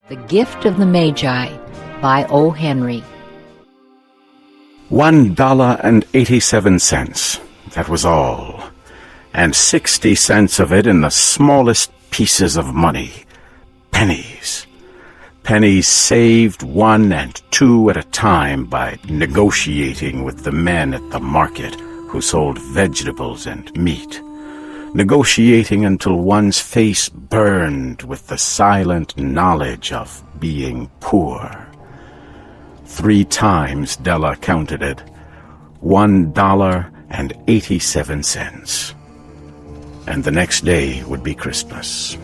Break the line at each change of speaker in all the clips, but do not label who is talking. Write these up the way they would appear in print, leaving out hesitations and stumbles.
The Gift of the Magi by OHenry.
$1.87, that was all, and 60 cents of it in the smallest pieces of money, pennies. Pennies saved 1 and 2 at a time by negotiating with the men at the market who sold vegetables and meat. Negotiating until one's face burned with the silent knowledge of being poor. 3 times Della counted it, $1.87. And the next day would be Christmas.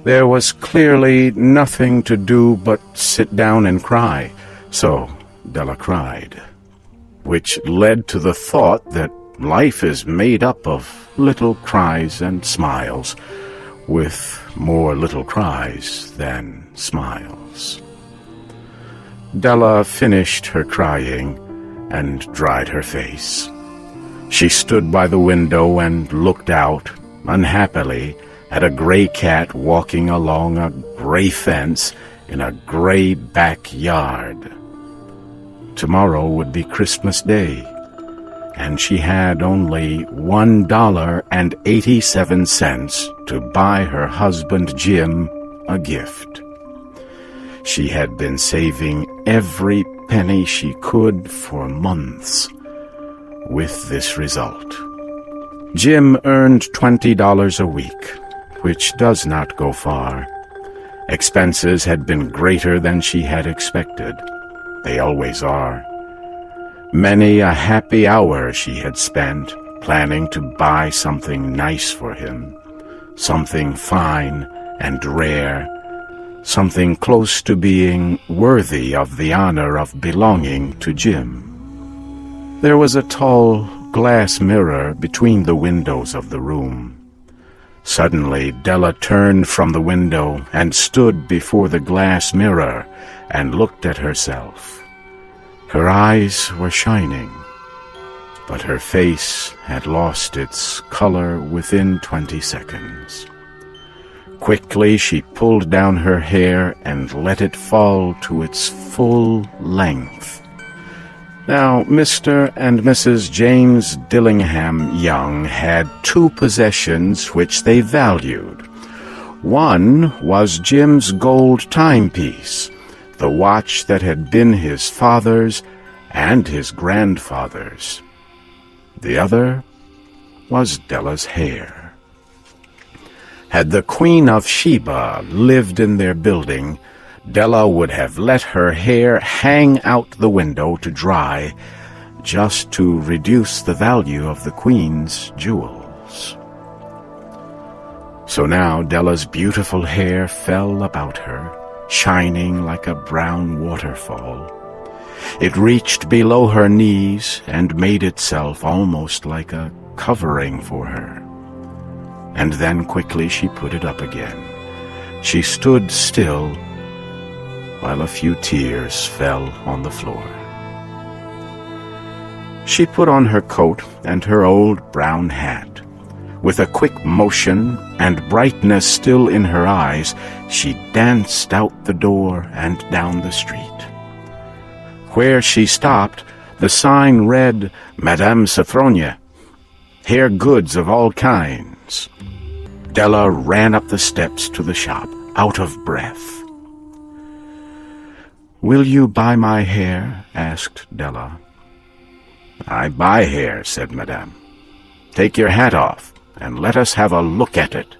There was clearly nothing to do but sit down and cry, so Della cried, which led to the thought that life is made up of little cries and smiles, with more little cries than smiles. Della finished her crying and dried her face. She stood by the window and looked out, unhappily, at a gray cat walking along a gray fence in a gray backyard. Tomorrow would be Christmas Day, and she had only $1.87 to buy her husband Jim a gift. She had been saving every penny she could for months, with this result. Jim earned $20 a week, which does not go far. Expenses had been greater than she had expected. They always are. Many a happy hour she had spent planning to buy something nice for him, something fine and rare, something close to being worthy of the honor of belonging to Jim. There was a tall glass mirror between the windows of the room. Suddenly Della turned from the window and stood before the glass mirror and looked at herself. Her eyes were shining, but her face had lost its color within 20 seconds. Quickly she pulled down her hair and let it fall to its full length. Now, Mr. and Mrs. James Dillingham Young had 2 possessions which they valued. One was Jim's gold timepiece, the watch that had been his father's and his grandfather's. The other was Della's hair. Had the Queen of Sheba lived in their building, Della would have let her hair hang out the window to dry, just to reduce the value of the Queen's jewels. So now Della's beautiful hair fell about her, shining like a brown waterfall. It reached below her knees and made itself almost like a covering for her. And then quickly she put it up again. She stood still while a few tears fell on the floor. She put on her coat and her old brown hat. With a quick motion and brightness still in her eyes, she danced out the door and down the street. Where she stopped, the sign read, "Madame Sophronia, hair goods of all kinds." Della ran up the steps to the shop, out of breath. "Will you buy my hair?" asked Della. "I buy hair," said Madame. "Take your hat off, and let us have a look at it."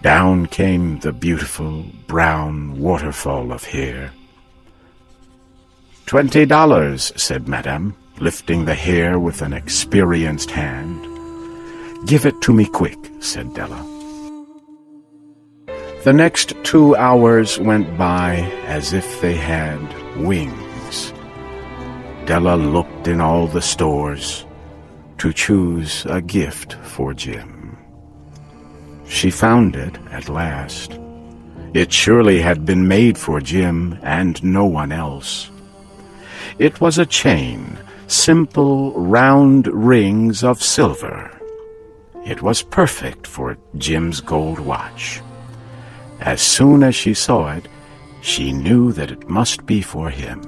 Down came the beautiful brown waterfall of hair. $20, said Madame, lifting the hair with an experienced hand. "Give it to me quick," said Della. The next 2 hours went by as if they had wings. Della looked in all the stores to choose a gift for Jim. She found it at last. It surely had been made for Jim and no one else. It was a chain, simple round rings of silver. It was perfect for Jim's gold watch. As soon as she saw it, she knew that it must be for him.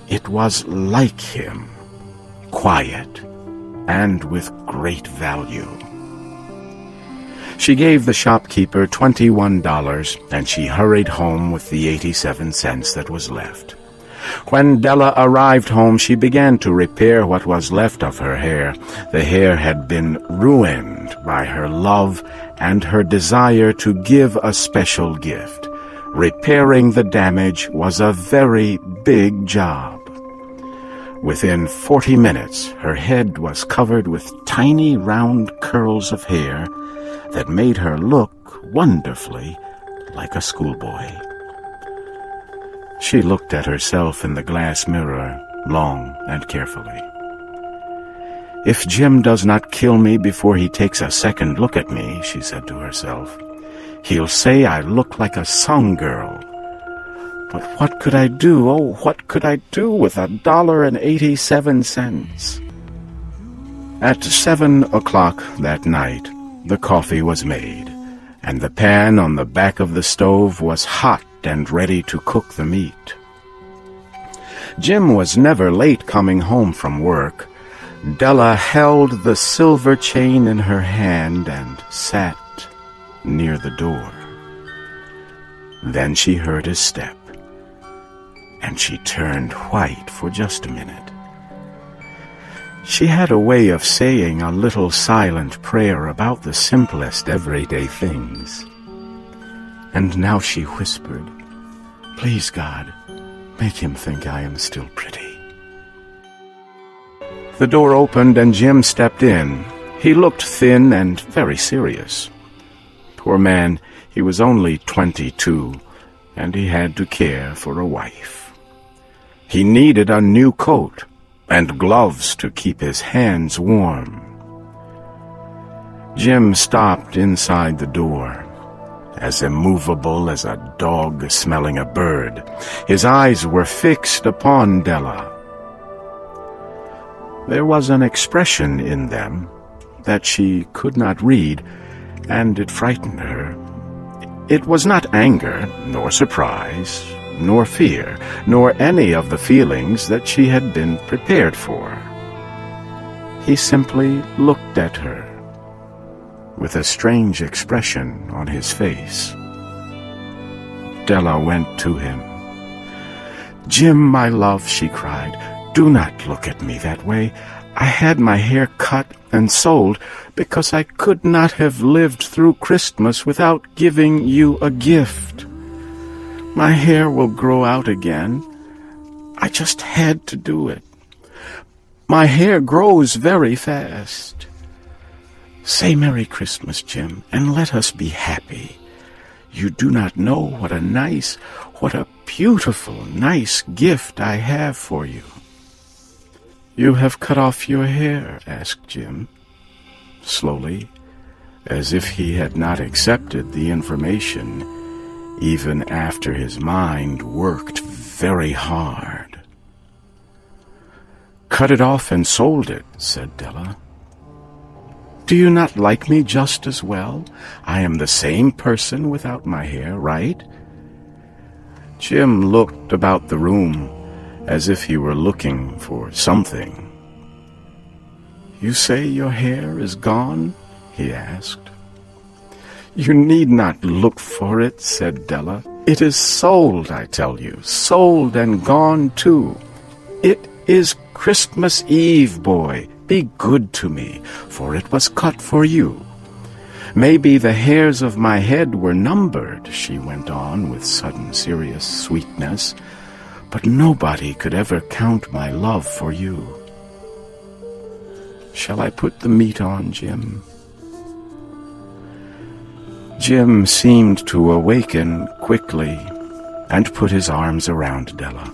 It was like him, quiet, and with great value. She gave the shopkeeper $21, and she hurried home with the 87 cents that was left. When Della arrived home, she began to repair what was left of her hair. The hair had been ruined by her love and her desire to give a special gift. Repairing the damage was a very big job. Within 40 minutes, her head was covered with tiny round curls of hair that made her look wonderfully like a schoolboy. She looked at herself in the glass mirror long and carefully. "If Jim does not kill me before he takes a second look at me," she said to herself, "he'll say I look like a song girl. But what could I do? Oh, what could I do with $1.87? At 7 o'clock that night, the coffee was made, and the pan on the back of the stove was hot and ready to cook the meat. Jim was never late coming home from work. Della held the silver chain in her hand and sat near the door. Then she heard his step, and she turned white for just a minute. She had a way of saying a little silent prayer about the simplest everyday things. And now she whispered, "Please, God, make him think I am still pretty." The door opened and Jim stepped in. He looked thin and very serious. Poor man, he was only 22, and he had to care for a wife. He needed a new coat and gloves to keep his hands warm. Jim stopped inside the door, as immovable as a dog smelling a bird. His eyes were fixed upon Della. There was an expression in them that she could not read, and it frightened her. It was not anger, nor surprise, nor fear, nor any of the feelings that she had been prepared for. He simply looked at her, with a strange expression on his face. Della went to him. "Jim, my love," she cried, "do not look at me that way. I had my hair cut and sold because I could not have lived through Christmas without giving you a gift. My hair will grow out again. I just had to do it. My hair grows very fast. Say Merry Christmas, Jim, and let us be happy. You do not know what a beautiful, nice gift I have for you." "You have cut off your hair?" asked Jim, slowly, as if he had not accepted the information, even after his mind worked very hard. "Cut it off and sold it," said Della. "Do you not like me just as well? I am the same person without my hair, right?" Jim looked about the room as if he were looking for something. "You say your hair is gone?" he asked. "You need not look for it," said Della. "It is sold, I tell you, sold and gone too. It is Christmas Eve, boy. Be good to me, for it was cut for you. Maybe the hairs of my head were numbered," she went on with sudden serious sweetness, "but nobody could ever count my love for you. Shall I put the meat on, Jim?" Jim seemed to awaken quickly and put his arms around Della.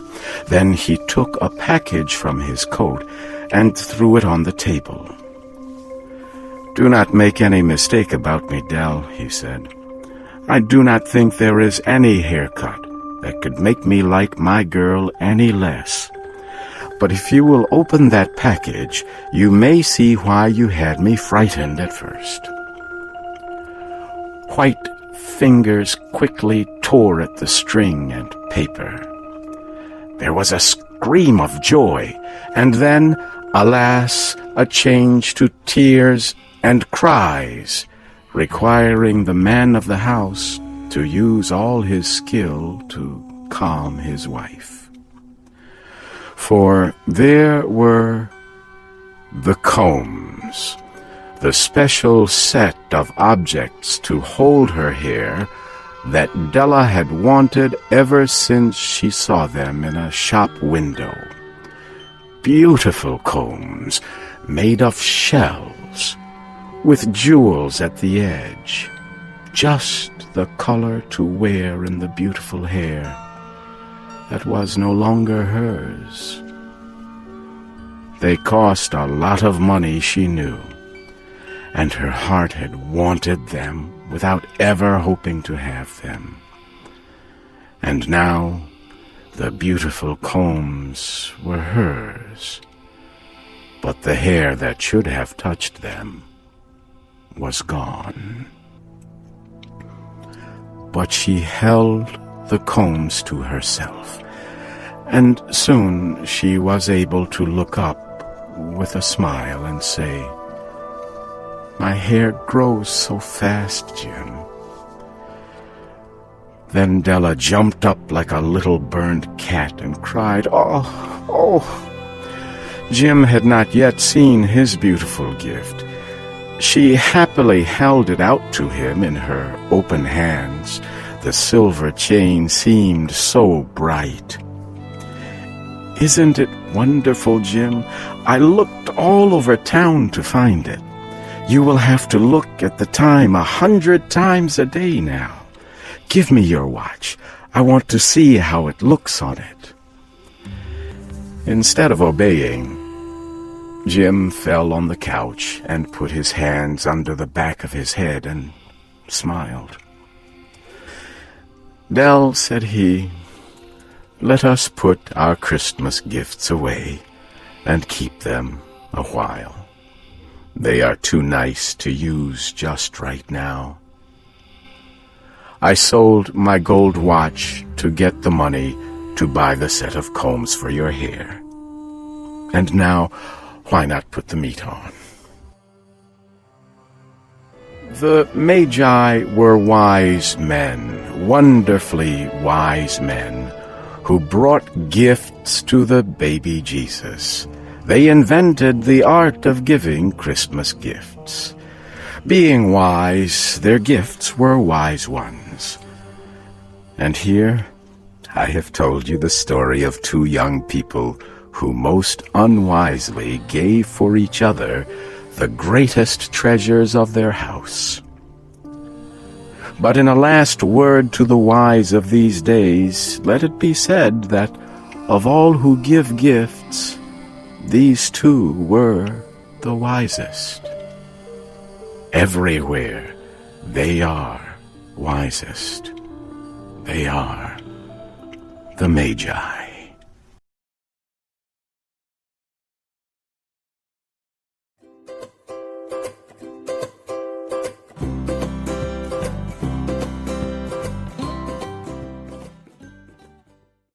Then he took a package from his coat and threw it on the table. "Do not make any mistake about me, Dell," he said. "I do not think there is any haircut that could make me like my girl any less. But if you will open that package, you may see why you had me frightened at first." White fingers quickly tore at the string and paper. There was a scream of joy, and then, alas, a change to tears and cries, requiring the man of the house to use all his skill to calm his wife. For there were the combs, the special set of objects to hold her hair that Della had wanted ever since she saw them in a shop window. Beautiful combs made of shells, with jewels at the edge, just the color to wear in the beautiful hair that was no longer hers. They cost a lot of money, she knew, and her heart had wanted them without ever hoping to have them. And now the beautiful combs were hers, but the hair that should have touched them was gone. But she held the combs to herself, and soon she was able to look up with a smile and say, "My hair grows so fast, Jim." Then Della jumped up like a little burned cat and cried, "Oh, oh!" Jim had not yet seen his beautiful gift. She happily held it out to him in her open hands. The silver chain seemed so bright. "Isn't it wonderful, Jim? I looked all over town to find it. You will have to look at the time 100 times a day now. Give me your watch. I want to see how it looks on it." Instead of obeying, Jim fell on the couch and put his hands under the back of his head and smiled. "Dell," said he, "let us put our Christmas gifts away and keep them a while. They are too nice to use just right now. I sold my gold watch to get the money to buy the set of combs for your hair. And now, why not put the meat on?" The Magi were wise men, wonderfully wise men, who brought gifts to the baby Jesus. They invented the art of giving Christmas gifts. Being wise, their gifts were wise ones. And here I have told you the story of two young people who most unwisely gave for each other the greatest treasures of their house. But in a last word to the wise of these days, let it be said that of all who give gifts, these two were the wisest. Everywhere they are wisest. They are the Magi.